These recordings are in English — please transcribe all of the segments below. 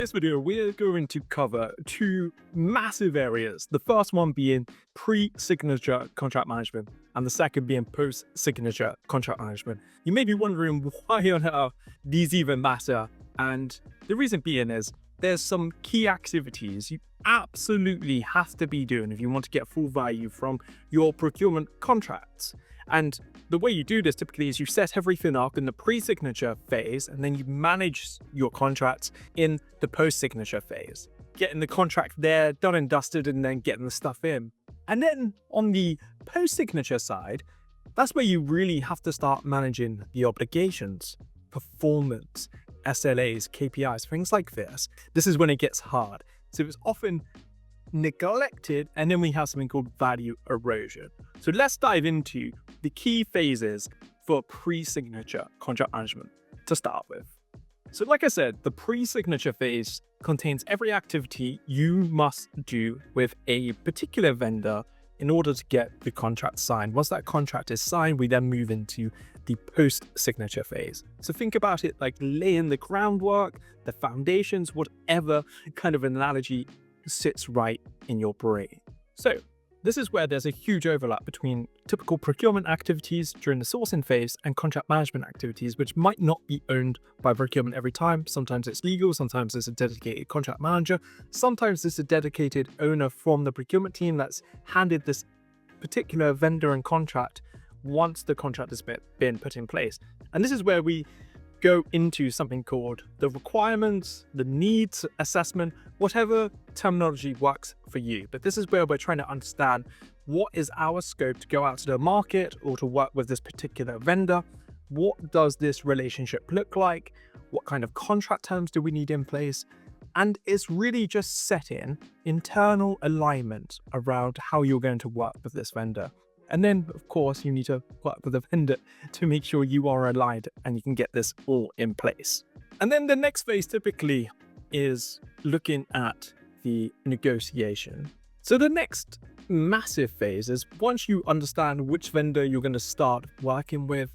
This video, we're going to cover two massive areas. The first one being pre-signature contract management, and the second being post-signature contract management. You may be wondering why on earth these even matter, and the reason being is there's some key activities you absolutely have to be doing if you want to get full value from your procurement contracts. And the way you do this typically is you set everything up in the pre-signature phase, and then you manage your contracts in the post-signature phase, getting the contract there done and dusted, and then getting the stuff in. And then on the post-signature side, that's where you really have to start managing the obligations, performance, SLAs, KPIs, things like this. This is when it gets hard. So it's often neglected, and then we have something called value erosion. So let's dive into the key phases for pre-signature contract management to start with. So like I said, the pre-signature phase contains every activity you must do with a particular vendor in order to get the contract signed. Once that contract is signed, we then move into the post-signature phase. So think about it like laying the groundwork, the foundations, whatever kind of analogy sits right in your brain. So this is where there's a huge overlap between typical procurement activities during the sourcing phase and contract management activities, which might not be owned by procurement every time. Sometimes it's legal, sometimes it's a dedicated contract manager, sometimes it's a dedicated owner from the procurement team that's handed this particular vendor and contract once the contract has been put in place. And this is where we go into something called the requirements, the needs assessment, whatever terminology works for you. But this is where we're trying to understand what is our scope to go out to the market or to work with this particular vendor. What does this relationship look like? What kind of contract terms do we need in place? And it's really just setting internal alignment around how you're going to work with this vendor. And then, of course, you need to work with the vendor to make sure you are aligned and you can get this all in place. And then the next phase typically is looking at the negotiation. So the next massive phase is once you understand which vendor you're going to start working with,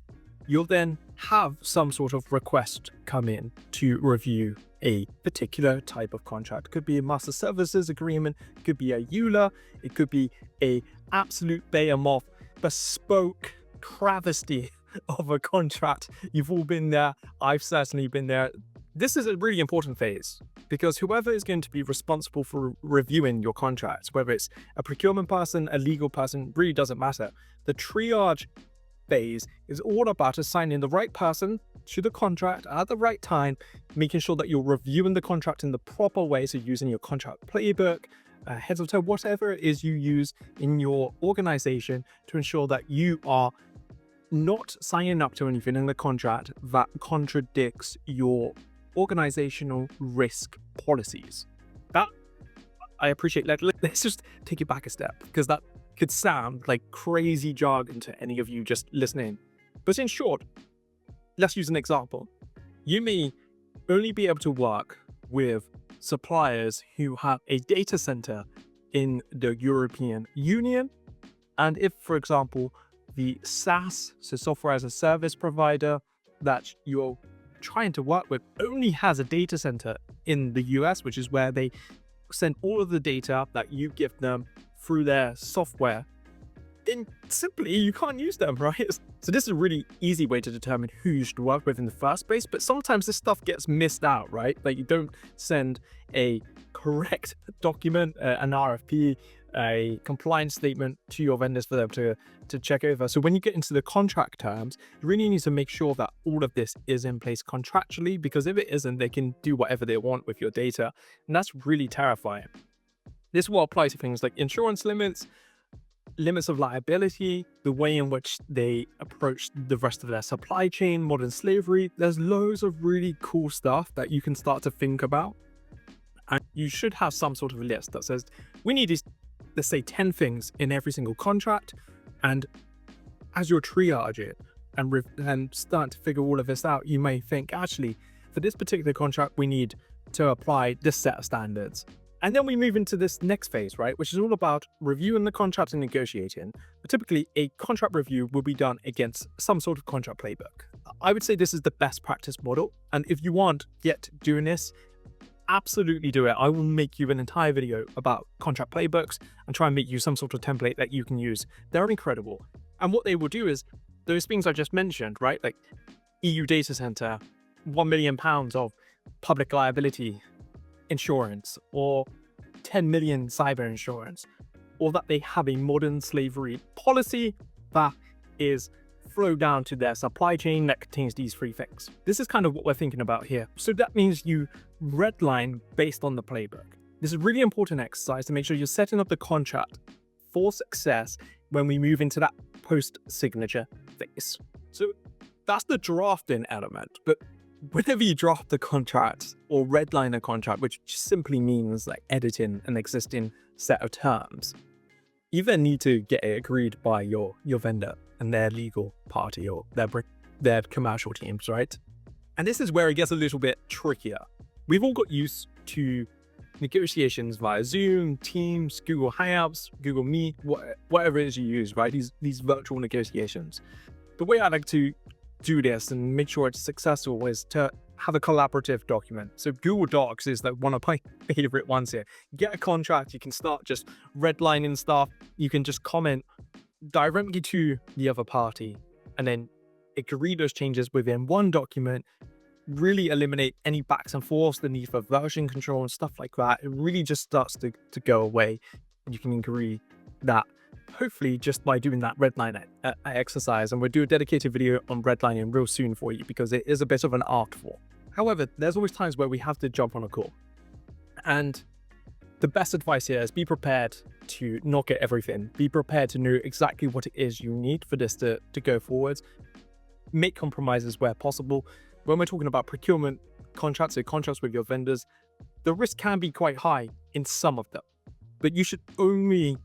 you'll then have some sort of request come in to review a particular type of contract. It could be a master services agreement, it could be a EULA, it could be a absolute behemoth, bespoke travesty of a contract. You've all been there. I've certainly been there. This is a really important phase because whoever is going to be responsible for reviewing your contracts, whether it's a procurement person, a legal person, really doesn't matter. The triage phase is all about assigning the right person to the contract at the right time, making sure that you're reviewing the contract in the proper way. So using your contract playbook, heads of term, whatever it is you use in your organization to ensure that you are not signing up to anything in the contract that contradicts your organizational risk policies. That I appreciate. Let's just take it back a step, because that could sound like crazy jargon to any of you just listening. But in short, let's use an example. You may only be able to work with suppliers who have a data center in the European Union. And if, for example, the SaaS, so software as a service provider that you're trying to work with only has a data center in the US, which is where they send all of the data that you give them through their software, then simply you can't use them, right? So this is a really easy way to determine who you should work with in the first place, but sometimes this stuff gets missed out, right? Like you don't send a correct document, an RFP, a compliance statement to your vendors for them to check over. So when you get into the contract terms, you really need to make sure that all of this is in place contractually, because if it isn't, they can do whatever they want with your data. And that's really terrifying. This will apply to things like insurance limits, limits of liability, the way in which they approach the rest of their supply chain, modern slavery. There's loads of really cool stuff that you can start to think about. And you should have some sort of a list that says, we need these, let's say 10 things in every single contract. And as you're triage it and start to figure all of this out, you may think, actually, for this particular contract, we need to apply this set of standards. And then we move into this next phase, right, which is all about reviewing the contract and negotiating. But typically, a contract review will be done against some sort of contract playbook. I would say this is the best practice model. And if you aren't yet doing this, absolutely do it. I will make you an entire video about contract playbooks and try and make you some sort of template that you can use. They're incredible. And what they will do is those things I just mentioned, right? Like EU data center, £1 million of public liability insurance, or 10 million cyber insurance, or that they have a modern slavery policy that is flow down to their supply chain that contains these three things. This is kind of what we're thinking about here. So that means you redline based on the playbook. This is a really important exercise to make sure you're setting up the contract for success when we move into that post-signature phase. So that's the drafting element. But whenever you draft the contract or redline a contract, which simply means like editing an existing set of terms, you then need to get it agreed by your vendor and their legal party or their commercial teams, right? And this is where it gets a little bit trickier. We've all got used to negotiations via Zoom, Teams, Google Hangouts, Google Meet, whatever it is you use, right? These virtual negotiations. The way I like to do this and make sure it's successful is to have a collaborative document. So Google Docs is like one of my favorite ones here. Get a contract, you can start just redlining stuff. You can just comment directly to the other party and then agree those changes within one document, really eliminate any backs and forths, the need for version control and stuff like that. It really just starts to go away. You can agree that hopefully just by doing that redline exercise, and we'll do a dedicated video on redlining real soon for you because it is a bit of an art form. However, there's always times where we have to jump on a call. And the best advice here is be prepared to not get everything. Be prepared to know exactly what it is you need for this to go forwards. Make compromises where possible. When we're talking about procurement contracts, so contracts with your vendors, the risk can be quite high in some of them, but you should only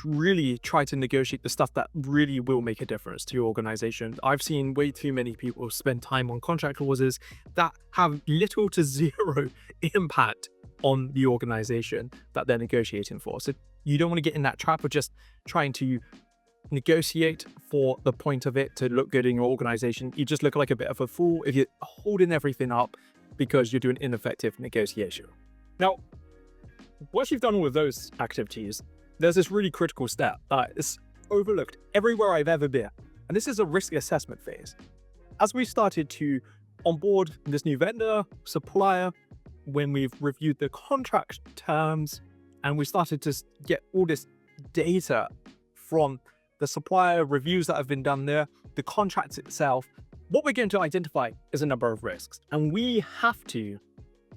really try to negotiate the stuff that really will make a difference to your organization. I've seen way too many people spend time on contract clauses that have little to zero impact on the organization that they're negotiating for. So you don't want to get in that trap of just trying to negotiate for the point of it to look good in your organization. You just look like a bit of a fool if you're holding everything up because you're doing ineffective negotiation. Now, once you've done all of those activities, there's this really critical step that is overlooked everywhere I've ever been. And this is a risk assessment phase. As we started to onboard this new vendor, supplier, when we've reviewed the contract terms and we started to get all this data from the supplier reviews that have been done there, the contract itself, what we're going to identify is a number of risks. And we have to,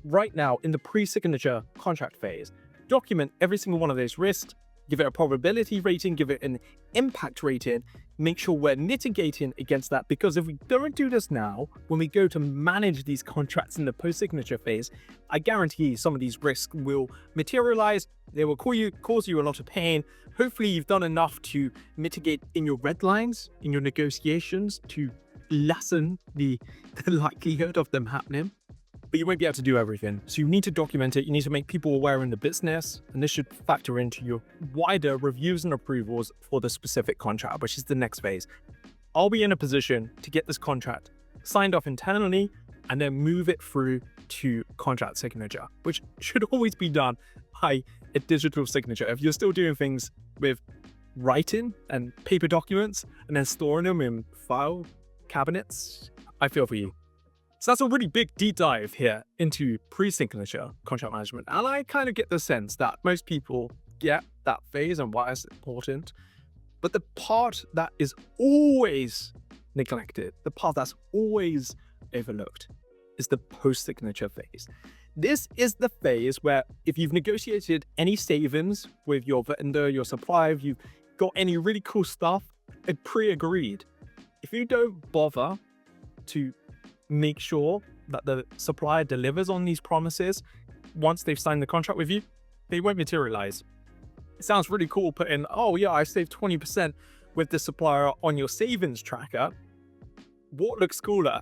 right now in the pre-signature contract phase, document every single one of those risks, give it a probability rating, give it an impact rating, make sure we're mitigating against that. Because if we don't do this now, when we go to manage these contracts in the post-signature phase, I guarantee some of these risks will materialize. They will cause you a lot of pain. Hopefully you've done enough to mitigate in your red lines, in your negotiations, to lessen the likelihood of them happening. But you won't be able to do everything. So you need to document it. You need to make people aware in the business. And this should factor into your wider reviews and approvals for the specific contract, which is the next phase. Are we in a position to get this contract signed off internally and then move it through to contract signature, which should always be done by a digital signature. If you're still doing things with writing and paper documents and then storing them in file cabinets, I feel for you. So that's a really big deep dive here into pre-signature contract management. And I kind of get the sense that most people get that phase and why it's important. But the part that is always neglected, the part that's always overlooked, is the post-signature phase. This is the phase where if you've negotiated any savings with your vendor, your supplier, if you've got any really cool stuff, it pre-agreed. If you don't bother to make sure that the supplier delivers on these promises once they've signed the contract with you, they won't materialize. It sounds really cool putting, oh yeah, I saved 20% with the supplier on your savings tracker. What looks cooler?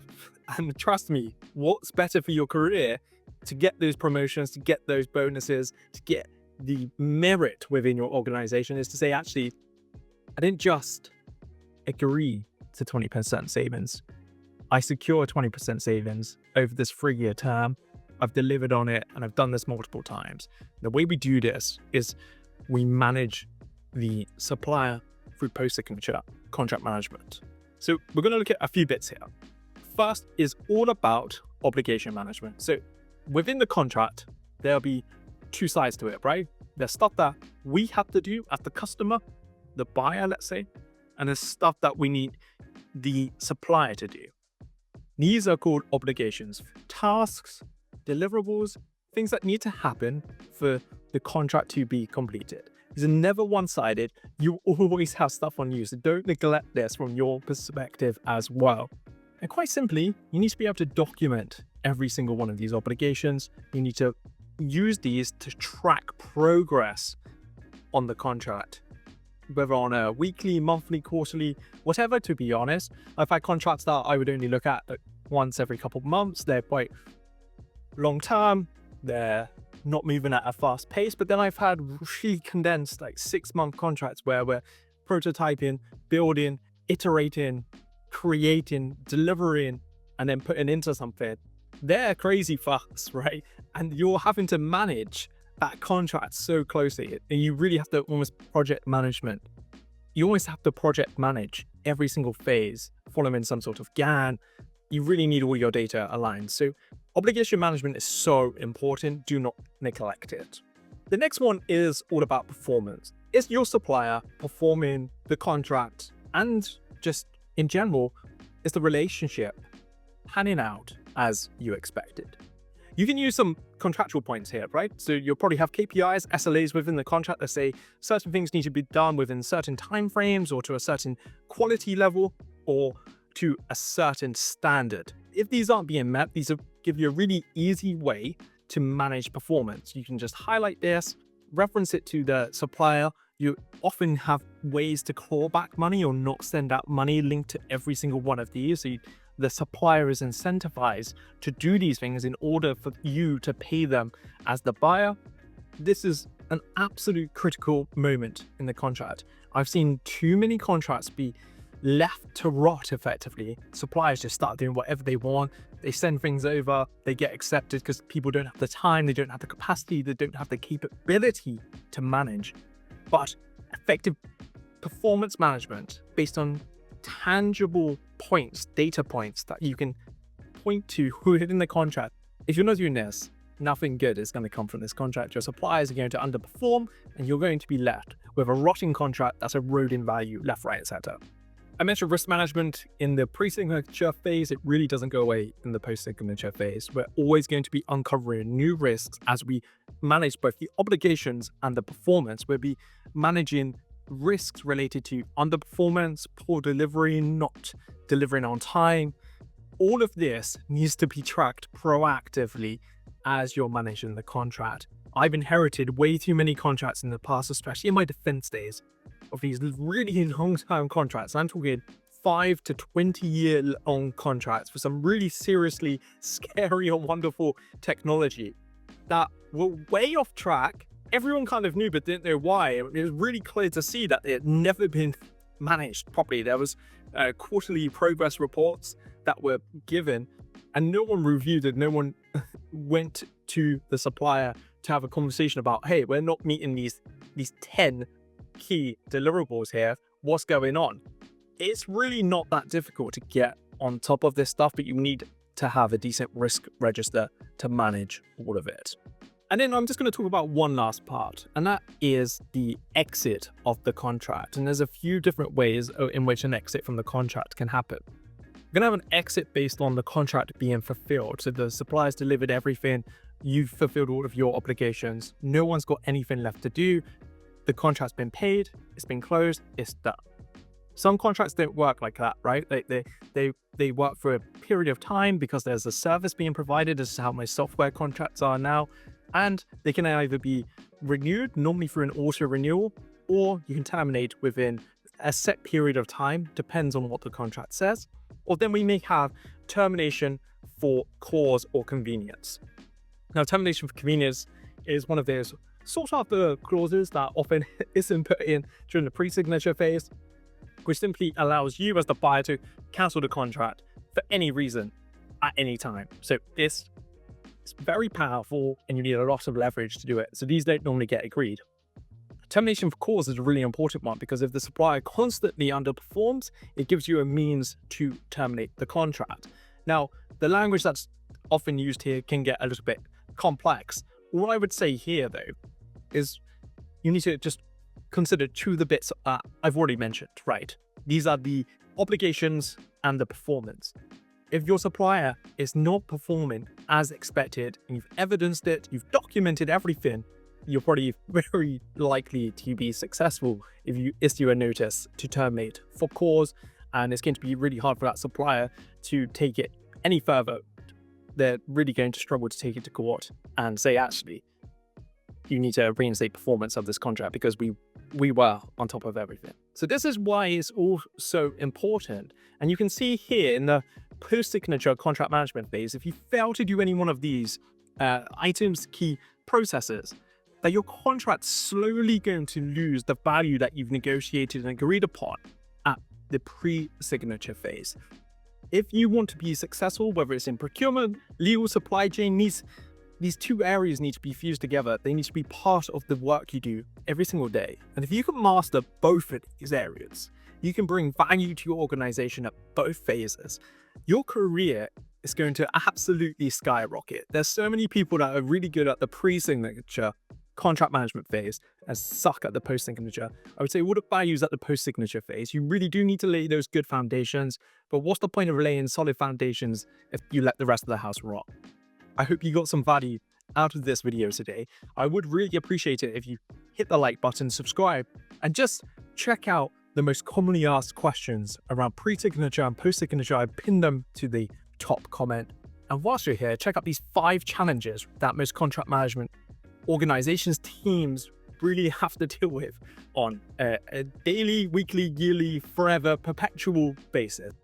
And trust me, what's better for your career to get those promotions, to get those bonuses, to get the merit within your organization is to say, actually, I didn't just agree to 20% savings. I secure 20% savings over this 3-year term. I've delivered on it, and I've done this multiple times. The way we do this is we manage the supplier through post-signature contract management. So we're going to look at a few bits here. First is all about obligation management. So within the contract, there'll be two sides to it, right? There's stuff that we have to do as the customer, the buyer, let's say, and there's stuff that we need the supplier to do. These are called obligations, tasks, deliverables, things that need to happen for the contract to be completed. These are never one-sided. You always have stuff on you, so don't neglect this from your perspective as well. And quite simply, you need to be able to document every single one of these obligations. You need to use these to track progress on the contract, whether on a weekly, monthly, quarterly, whatever. To be honest, I've had contracts that I would only look at once every couple of months. They're quite long term, they're not moving at a fast pace, but then I've had really condensed like 6-month contracts where we're prototyping, building, iterating, creating, delivering, and then putting into something. They're crazy fast, right? And you're having to manage that contract so closely, and you really have to almost project management. You always have to project manage every single phase, following some sort of GAN. You really need all your data aligned. So obligation management is so important. Do not neglect it. The next one is all about performance. Is your supplier performing the contract, and just in general, is the relationship panning out as you expected? You can use some contractual points here, right? So you'll probably have KPIs, SLAs within the contract that say certain things need to be done within certain timeframes, or to a certain quality level, or to a certain standard. If these aren't being met, these will give you a really easy way to manage performance. You can just highlight this, reference it to the supplier. You often have ways to claw back money or not send out money linked to every single one of these. So the supplier is incentivized to do these things in order for you to pay them as the buyer. This is an absolute critical moment in the contract. I've seen too many contracts be left to rot effectively. Suppliers just start doing whatever they want. They send things over, they get accepted because people don't have the time, they don't have the capacity, they don't have the capability to manage. But effective performance management based on tangible points, data points that you can point to within the contract. If you're not doing this, nothing good is going to come from this contract. Your suppliers are going to underperform, and you're going to be left with a rotting contract that's eroding value left, right, etc. I mentioned risk management in the pre-signature phase. It really doesn't go away in the post-signature phase. We're always going to be uncovering new risks as we manage both the obligations and the performance. We'll be managing risks related to underperformance, poor delivery, not delivering on time. All of this needs to be tracked proactively as you're managing the contract. I've inherited way too many contracts in the past, especially in my defense days, of these really long-term contracts. I'm talking 5 to 20-year long contracts for some really seriously scary and wonderful technology that were way off track. Everyone kind of knew, but didn't know why. It was really clear to see that it had never been managed properly. There was quarterly progress reports that were given, and no one reviewed it. No one went to the supplier to have a conversation about, hey, we're not meeting these 10 key deliverables here. What's going on? It's really not that difficult to get on top of this stuff, but you need to have a decent risk register to manage all of it. And then I'm just going to talk about one last part, and that is the exit of the contract. And there's a few different ways in which an exit from the contract can happen. We're going to have an exit based on the contract being fulfilled. So the supplier's delivered everything, you've fulfilled all of your obligations, no one's got anything left to do, the contract's been paid, it's been closed, it's done. Some contracts don't work like that, right? They work for a period of time because there's a service being provided. This is how my software contracts are now. And they can either be renewed, normally through an auto renewal, or you can terminate within a set period of time, depends on what the contract says. Or then we may have termination for cause or convenience. Now, termination for convenience is one of those sought after clauses that often isn't put in during the pre-signature phase, which simply allows you as the buyer to cancel the contract for any reason at any time. So this It's very powerful and you need a lot of leverage to do it. So these don't normally get agreed. Termination for cause is a really important one because if the supplier constantly underperforms, it gives you a means to terminate the contract. Now, the language that's often used here can get a little bit complex. What I would say here, though, is you need to just consider two of the bits I've already mentioned, right? These are the obligations and the performance. If your supplier is not performing as expected and you've evidenced it, you've documented everything, you're probably very likely to be successful if you issue a notice to terminate for cause, and it's going to be really hard for that supplier to take it any further. They're really going to struggle to take it to court and say, actually, you need to reinstate performance of this contract because we were on top of everything. So this is why it's all so important. And you can see here in the post-signature contract management phase, if you fail to do any one of these items, key processes, that your contract's slowly going to lose the value that you've negotiated and agreed upon at the pre-signature phase. If you want to be successful, whether it's in procurement, legal, supply chain, these two areas need to be fused together. They need to be part of the work you do every single day. And if you can master both of these areas, you can bring value to your organization at both phases. Your career is going to absolutely skyrocket. There's so many people that are really good at the pre-signature contract management phase and suck at the post-signature. I would say all the values at the post-signature phase. You really do need to lay those good foundations, but what's the point of laying solid foundations if you let the rest of the house rot? I hope you got some value out of this video today. I would really appreciate it if you hit the like button, subscribe, and just check out the most commonly asked questions around pre-signature and post-signature. I pinned them to the top comment. And whilst you're here, check out these 5 challenges that most contract management organizations, teams really have to deal with on a daily, weekly, yearly, forever, perpetual basis.